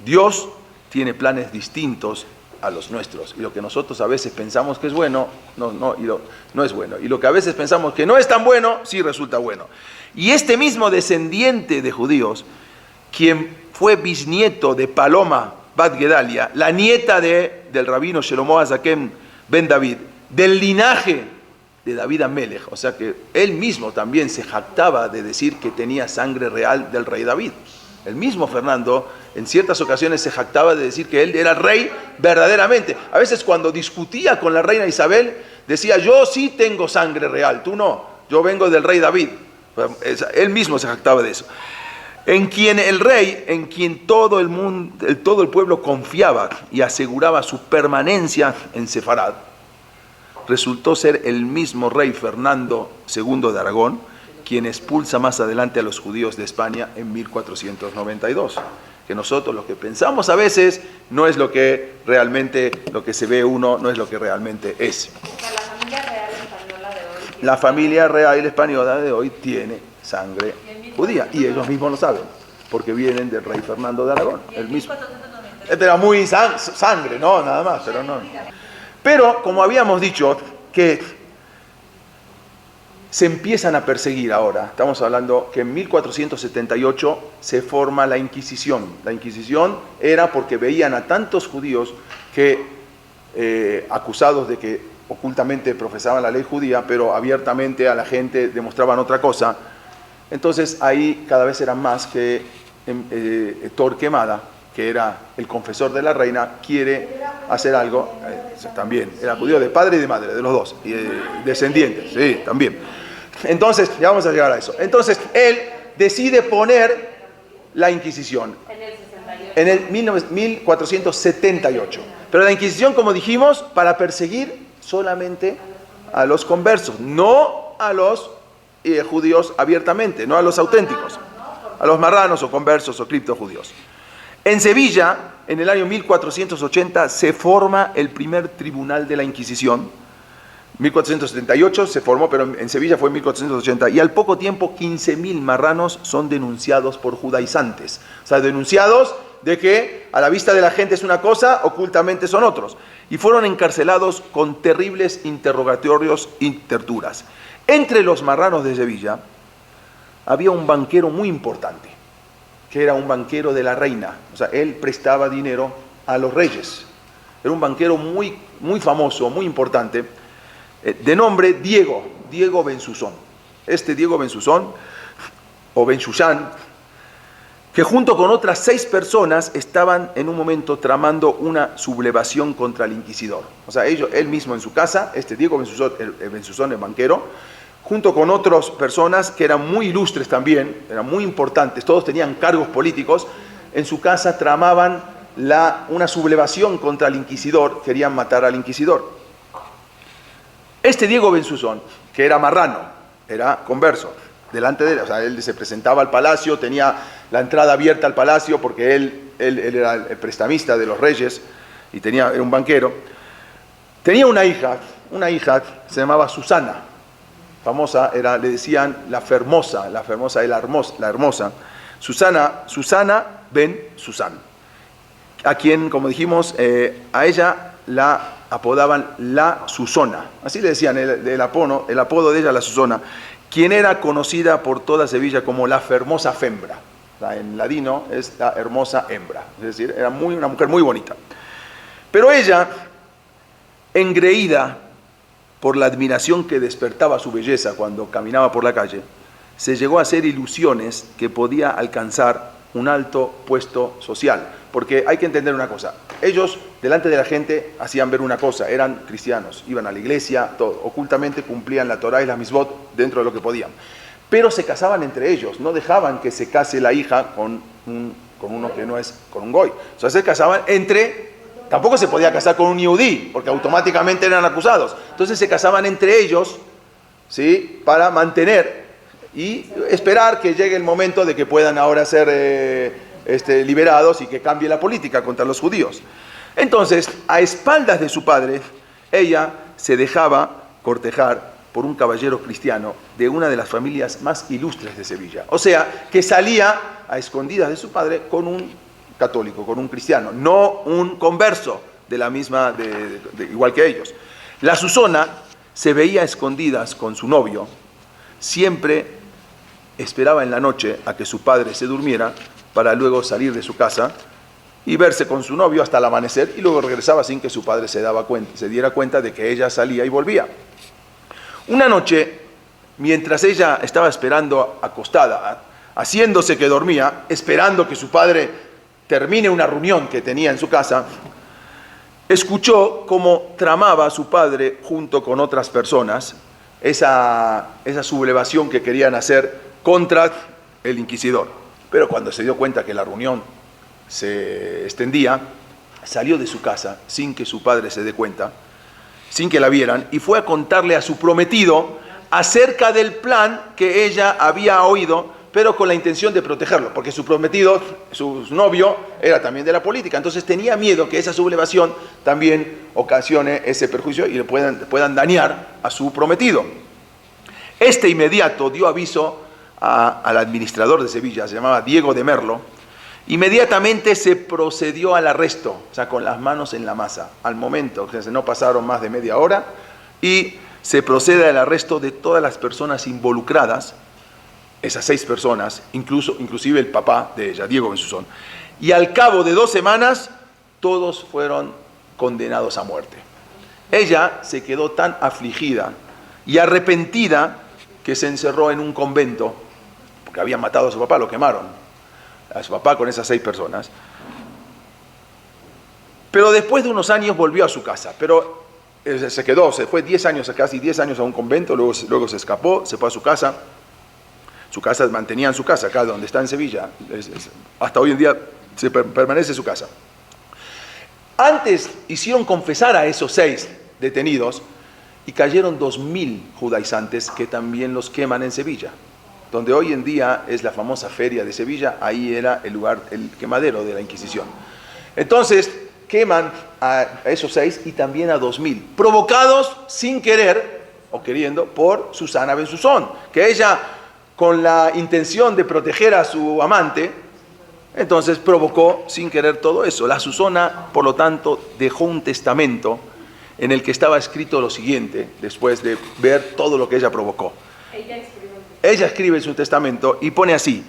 Speaker 1: Dios tiene planes distintos a los nuestros, y lo que nosotros a veces pensamos que es bueno, no es bueno, y lo que a veces pensamos que no es tan bueno, sí resulta bueno. Y este mismo descendiente de judíos, quien fue bisnieto de Paloma Ben Gedalia, la nieta del rabino Shlomo Hazaken ben David, del linaje de David Amelech, o sea que él mismo también se jactaba de decir que tenía sangre real del rey David. El mismo Fernando en ciertas ocasiones se jactaba de decir que él era rey verdaderamente. A veces cuando discutía con la reina Isabel, decía: yo sí tengo sangre real, tú no, yo vengo del rey David. Él mismo se jactaba de eso. En quien el rey, en quien todo el pueblo confiaba y aseguraba su permanencia en Sefarad. resultó ser el mismo rey Fernando II de Aragón, quien expulsa más adelante a los judíos de España en 1492. Que nosotros lo que pensamos a veces no es lo que realmente, lo que se ve uno, no es lo que realmente es.
Speaker 2: La familia real española de hoy.
Speaker 1: La familia real española de hoy tiene sangre judía, y ellos mismos lo saben, porque vienen del rey Fernando de Aragón, el mismo. Pero muy sangre, no, nada más, pero no. Pero, como habíamos dicho, que se empiezan a perseguir ahora. Estamos hablando que en 1478 se forma la Inquisición. La Inquisición era porque veían a tantos judíos que, acusados de que ocultamente profesaban la ley judía, pero abiertamente a la gente demostraban otra cosa. Entonces ahí cada vez eran más que Torquemada, que era el confesor de la reina, quiere hacer algo. También era judío de padre y de madre, de los dos, y descendientes, sí, también. Entonces, ya vamos a llegar a eso. Entonces, él decide poner la Inquisición en el 1478. Pero la Inquisición, como dijimos, para perseguir solamente a los conversos, no a los judíos abiertamente, no a los auténticos, a los marranos o conversos o criptojudíos. En Sevilla, en el año 1480, se forma el primer tribunal de la Inquisición. 1478 se formó, pero en Sevilla fue en 1480, y al poco tiempo 15.000 marranos son denunciados por judaizantes. O sea, denunciados de que a la vista de la gente es una cosa, ocultamente son otros. Y fueron encarcelados con terribles interrogatorios y torturas. Entre los marranos de Sevilla había un banquero muy importante, que era un banquero de la reina. O sea, él prestaba dinero a los reyes. Era un banquero muy, muy famoso, muy importante, de nombre Diego Bensusón. Este Diego Bensusón, o Bensusán, que junto con otras 6 personas estaban en un momento tramando una sublevación contra el inquisidor. O sea, él mismo en su casa, este Diego Bensusón, el banquero, junto con otras personas que eran muy ilustres también, eran muy importantes, todos tenían cargos políticos, en su casa tramaban una sublevación contra el inquisidor, querían matar al inquisidor. Este Diego Bensusón, que era marrano, era converso, delante de él, o sea, él se presentaba al palacio, tenía la entrada abierta al palacio porque él era el prestamista de los reyes y era un banquero. Tenía una hija se llamaba Susana, famosa, le decían la Fermosa es la hermosa, Susana ben Susán, a quien, como dijimos, a ella la apodaban la Susona, así le decían, el apodo de ella, la Susona, quien era conocida por toda Sevilla como la Fermosa Fembra. En ladino es la hermosa hembra, es decir, era una mujer muy bonita. Pero ella, engreída por la admiración que despertaba su belleza cuando caminaba por la calle, se llegó a hacer ilusiones que podía alcanzar un alto puesto social. Porque hay que entender una cosa, ellos delante de la gente hacían ver una cosa, eran cristianos, iban a la iglesia, todo, ocultamente cumplían la Torá y la Misbot dentro de lo que podían. Pero se casaban entre ellos, no dejaban que se case la hija con uno que no es, con un goy. O sea, se casaban tampoco se podía casar con un yudí, porque automáticamente eran acusados. Entonces se casaban entre ellos, ¿sí?, para mantener y esperar que llegue el momento de que puedan ahora ser liberados y que cambie la política contra los judíos. Entonces, a espaldas de su padre, ella se dejaba cortejar por un caballero cristiano de una de las familias más ilustres de Sevilla. O sea, que salía a escondidas de su padre con un católico, con un cristiano, no un converso de la misma, igual que ellos. La Susona se veía a escondidas con su novio, siempre esperaba en la noche a que su padre se durmiera para luego salir de su casa y verse con su novio hasta el amanecer, y luego regresaba sin que su padre se diera cuenta de que ella salía y volvía. Una noche, mientras ella estaba esperando acostada, haciéndose que dormía, esperando que su padre termine una reunión que tenía en su casa, escuchó cómo tramaba su padre junto con otras personas esa sublevación que querían hacer contra el inquisidor. Pero cuando se dio cuenta que la reunión se extendía, salió de su casa sin que su padre se dé cuenta, sin que la vieran, y fue a contarle a su prometido acerca del plan que ella había oído, pero con la intención de protegerlo, porque su prometido, su novio, era también de la política. Entonces tenía miedo que esa sublevación también ocasione ese perjuicio y le puedan dañar a su prometido. Este inmediato dio aviso al administrador de Sevilla, se llamaba Diego de Merlo. Inmediatamente se procedió al arresto, o sea, con las manos en la masa. Al momento, o sea, no pasaron más de media hora, y se procede al arresto de todas las personas involucradas, esas 6 personas, inclusive el papá de ella, Diego Bensusón. Y al cabo de 2 semanas, todos fueron condenados a muerte. Ella se quedó tan afligida y arrepentida que se encerró en un convento, porque habían matado a su papá, lo quemaron, a su papá con esas 6 personas. Pero después de unos años volvió a su casa, pero se fue 10 años, casi 10 años a un convento, luego se escapó, se fue a su casa. Mantenían su casa acá donde está en Sevilla, hasta hoy en día permanece su casa. Antes hicieron confesar a esos 6 detenidos y cayeron 2000 judaizantes que también los queman en Sevilla, donde hoy en día es la famosa feria de Sevilla. Ahí era el lugar, el quemadero de la Inquisición. Entonces queman a esos 6 y también a 2000, provocados sin querer o queriendo por Susana Bensusón, que ella, con la intención de proteger a su amante, entonces provocó sin querer todo eso. La Susana, por lo tanto, dejó un testamento en el que estaba escrito lo siguiente, después de ver todo lo que ella provocó. Ella escribe en su testamento y pone así: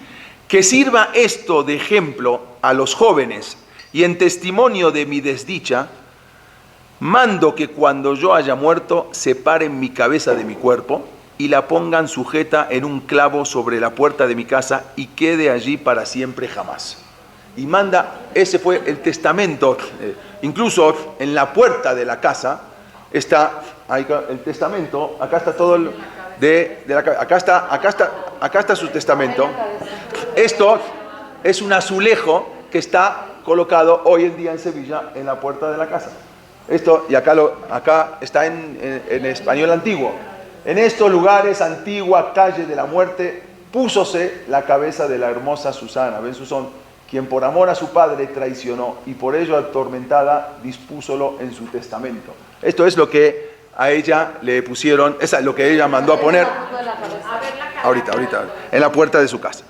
Speaker 1: que sirva esto de ejemplo a los jóvenes y en testimonio de mi desdicha, mando que cuando yo haya muerto separen mi cabeza de mi cuerpo y la pongan sujeta en un clavo sobre la puerta de mi casa y quede allí para siempre jamás. Y manda, ese fue el testamento. Incluso en la puerta de la casa está ahí el testamento. Acá está todo acá está su testamento. Esto es un azulejo que está colocado hoy en día en Sevilla en la puerta de la casa. Esto, y acá está en español antiguo. En estos lugares, antigua calle de la muerte, púsose la cabeza de la hermosa Susana Bensusón, quien por amor a su padre traicionó y por ello atormentada dispúsolo en su testamento. Esto es lo que a ella le pusieron, es lo que ella mandó a poner ahorita, en la puerta de su casa.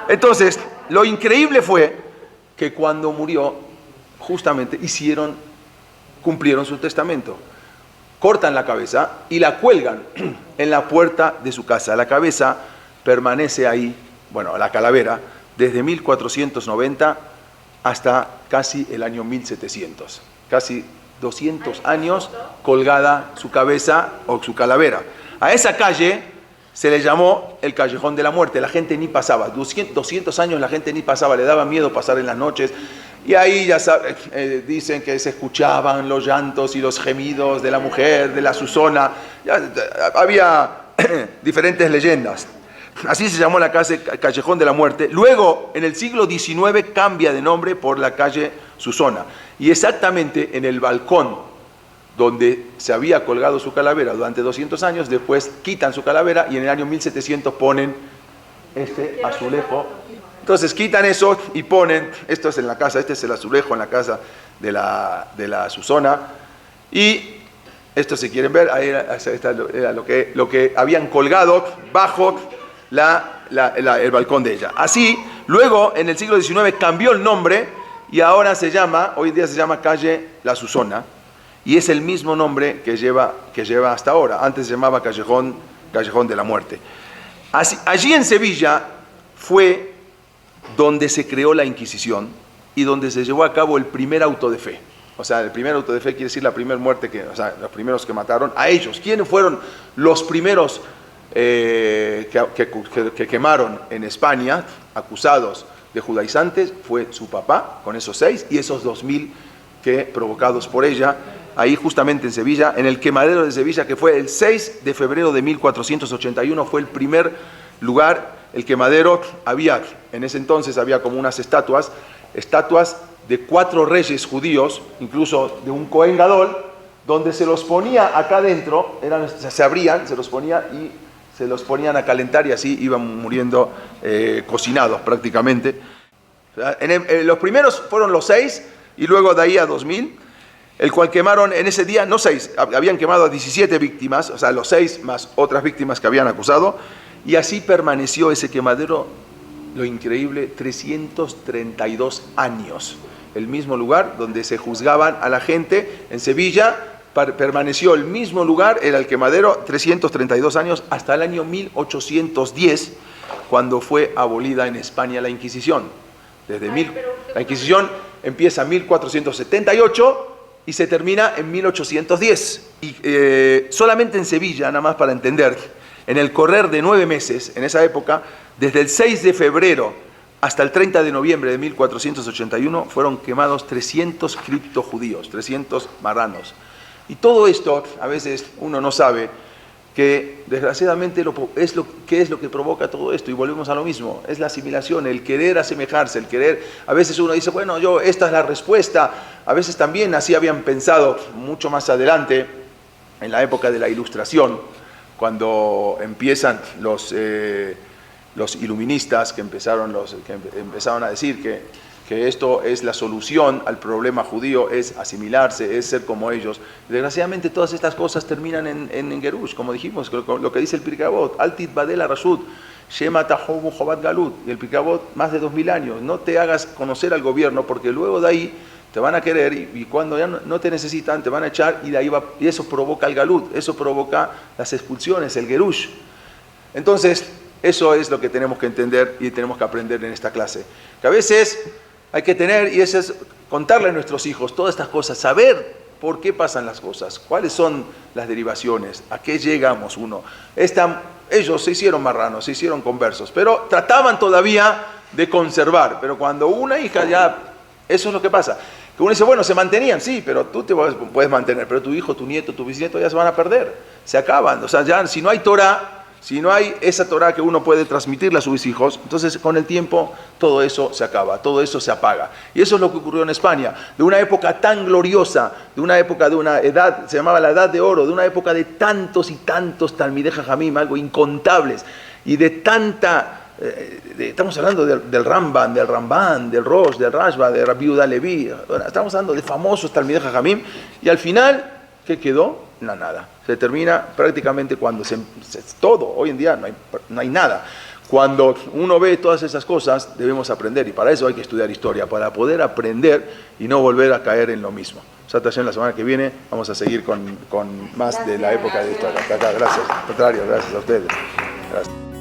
Speaker 1: Entonces, lo increíble fue que cuando murió, justamente cumplieron su testamento. Cortan la cabeza y la cuelgan en la puerta de su casa. La cabeza permanece ahí, la calavera, desde 1490 hasta casi el año 1700. Casi 200 años colgada su cabeza o su calavera. A esa calle se le llamó el Callejón de la Muerte. La gente ni pasaba. 200 años la gente ni pasaba. Le daba miedo pasar en las noches. Y ahí ya dicen que se escuchaban los llantos y los gemidos de la mujer, de la Susana. Había diferentes leyendas. Así se llamó la calle Callejón de la Muerte. Luego, en el siglo XIX, cambia de nombre por la calle Susana. Y exactamente en el balcón donde se había colgado su calavera durante 200 años, después quitan su calavera y en el año 1700 ponen este azulejo. Entonces quitan eso y ponen, esto es en la casa, este es el azulejo en la casa de la Susana, y esto, si quieren ver, ahí era lo que habían colgado bajo el balcón de ella. Así, luego en el siglo XIX cambió el nombre y ahora hoy en día se llama calle La Susana, y es el mismo nombre que lleva hasta ahora. Antes se llamaba Callejón de la Muerte. Allí en Sevilla fue donde se creó la Inquisición y donde se llevó a cabo el primer auto de fe. O sea, el primer auto de fe quiere decir la primera muerte, los primeros que mataron a ellos. ¿Quiénes fueron los primeros que quemaron en España, acusados de judaizantes? Fue su papá, con esos 6, y esos 2000 que provocados por ella, ahí justamente en Sevilla, en el quemadero de Sevilla, que fue el 6 de febrero de 1481, fue el primer lugar. El quemadero, en ese entonces había como unas estatuas de 4 reyes judíos, incluso de un Cohen Gadol, donde se los ponía acá adentro, se abrían, se los ponía y se los ponían a calentar y así iban muriendo cocinados prácticamente. Los primeros fueron los 6 y luego de ahí a 2000, el cual quemaron en ese día, no 6, habían quemado a 17 víctimas, o sea, los 6 más otras víctimas que habían acusado, y así permaneció ese quemadero, lo increíble, 332 años. El mismo lugar donde se juzgaban a la gente en Sevilla, permaneció el mismo lugar, era el quemadero, 332 años, hasta el año 1810, cuando fue abolida en España la Inquisición. La Inquisición empieza en 1478 y se termina en 1810. Y solamente en Sevilla, nada más para entender, en el correr de 9 meses, en esa época, desde el 6 de febrero hasta el 30 de noviembre de 1481, fueron quemados 300 criptojudíos, 300 marranos. Y todo esto, a veces uno no sabe, que desgraciadamente ¿qué es lo que provoca todo esto? Y volvemos a lo mismo, es la asimilación, el querer asemejarse, el querer, a veces uno dice, bueno, esta es la respuesta, a veces también así habían pensado mucho más adelante, en la época de la Ilustración, cuando empiezan los iluministas que empezaron a decir que esto es la solución al problema judío, es asimilarse, es ser como ellos. Desgraciadamente todas estas cosas terminan en Gerush, como dijimos, lo que dice el Pirkei Avot, Al titbadel harashut, shema tahovu jobat galut, y el Pirkei Avot, más de 2000 años, no te hagas conocer al gobierno, porque luego de ahí te van a querer y cuando ya no te necesitan te van a echar y de ahí y eso provoca el galut, eso provoca las expulsiones, el Gerush. Entonces, eso es lo que tenemos que entender y tenemos que aprender en esta clase. Que a veces hay que tener, y eso es contarle a nuestros hijos todas estas cosas, saber por qué pasan las cosas, cuáles son las derivaciones, a qué llegamos uno. Ellos se hicieron marranos, se hicieron conversos, pero trataban todavía de conservar. Pero cuando una hija ya, eso es lo que pasa. Que uno dice, bueno, se mantenían, sí, pero tú te puedes mantener, pero tu hijo, tu nieto, tu bisnieto ya se van a perder, se acaban. O sea, ya si no hay Torah, si no hay esa Torah que uno puede transmitirle a sus hijos, entonces con el tiempo todo eso se acaba, todo eso se apaga. Y eso es lo que ocurrió en España, de una época tan gloriosa, de una época, de una edad, se llamaba la Edad de Oro, de una época de tantos y tantos Talmidei Jajamim, algo incontables, y de tanta... estamos hablando del Ramban, del Rosh, del Rashba, de Rabbi Yehuda Leví, estamos hablando de famosos Talmidei Jajamim, y al final, ¿qué quedó? Nada. Se termina prácticamente cuando todo, hoy en día no hay nada. Cuando uno ve todas esas cosas, debemos aprender, y para eso hay que estudiar historia, para poder aprender y no volver a caer en lo mismo. La semana que viene vamos a seguir con más de la época de historia. Gracias. Contrario, gracias a ustedes. Gracias.